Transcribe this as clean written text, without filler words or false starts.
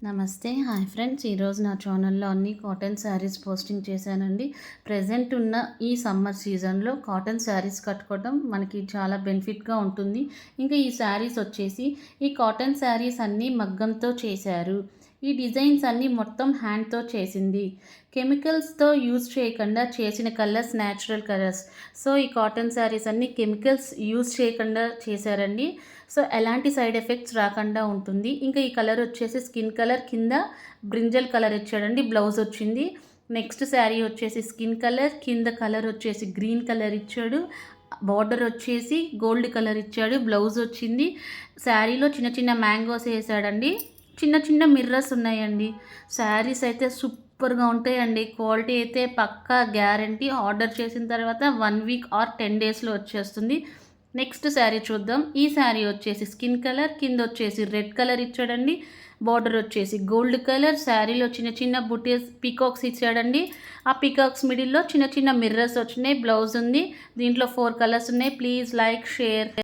నమస్తే. Hi friends. ఈరోజు నా ఛానల్‌లో అన్ని కాటన్ శారీస్ పోస్టింగ్ చేశానండి. ప్రెజెంట్ ఉన్న ఈ సమ్మర్ సీజన్‌లో కాటన్ శారీస్ కట్టుకోవడం మనకి చాలా బెనిఫిట్‌గా ఉంటుంది. ఇంకా ఈ శారీస్ వచ్చేసి ఈ కాటన్ శారీస్ అన్నీ మగ్గంతో చేశారు. ఈ డిజైన్స్ అన్నీ మొత్తం హ్యాండ్‌తో చేసింది. కెమికల్స్‌తో యూజ్ చేయకుండా చేసిన కలర్స్ న్యాచురల్ కలర్స్. సో ఈ కాటన్ శారీస్ అన్నీ కెమికల్స్ యూజ్ చేయకుండా చేశారండి. సో ఎలాంటి సైడ్ ఎఫెక్ట్స్ రాకుండా ఉంటుంది. ఇంకా ఈ కలర్ వచ్చేసి స్కిన్ కలర్, కింద బ్రింజల్ కలర్ ఇచ్చాడండి. బ్లౌజ్ వచ్చింది. నెక్స్ట్ శారీ వచ్చేసి స్కిన్ కలర్, కింద కలర్ వచ్చేసి గ్రీన్ కలర్ ఇచ్చాడు. బార్డర్ వచ్చేసి గోల్డ్ కలర్ ఇచ్చాడు. బ్లౌజ్ వచ్చింది. శారీలో చిన్న చిన్న మ్యాంగోస్ వేసాడండి. చిన్న చిన్న మిర్రర్స్ ఉన్నాయండి. శారీస్ అయితే సూపర్గా ఉంటాయండి. క్వాలిటీ అయితే పక్కా గ్యారంటీ. ఆర్డర్ చేసిన తర్వాత 1 వీక్ ఆర్ 10 డేస్లో వచ్చేస్తుంది. నెక్స్ట్ శారీ చూద్దాం. ఈ శారీ వచ్చేసి స్కిన్ కలర్, కింద వచ్చేసి రెడ్ కలర్ ఇచ్చాడండి. బార్డర్ వచ్చేసి గోల్డ్ కలర్. శారీలో చిన్న చిన్న బుటీస్ పీకాక్స్ ఇచ్చాడండి. ఆ పీకాక్స్ మిడిల్లో చిన్న చిన్న మిర్రర్స్ వచ్చినాయి. బ్లౌజ్ ఉంది. దీంట్లో 4 కలర్స్ ఉన్నాయి. Please like, share.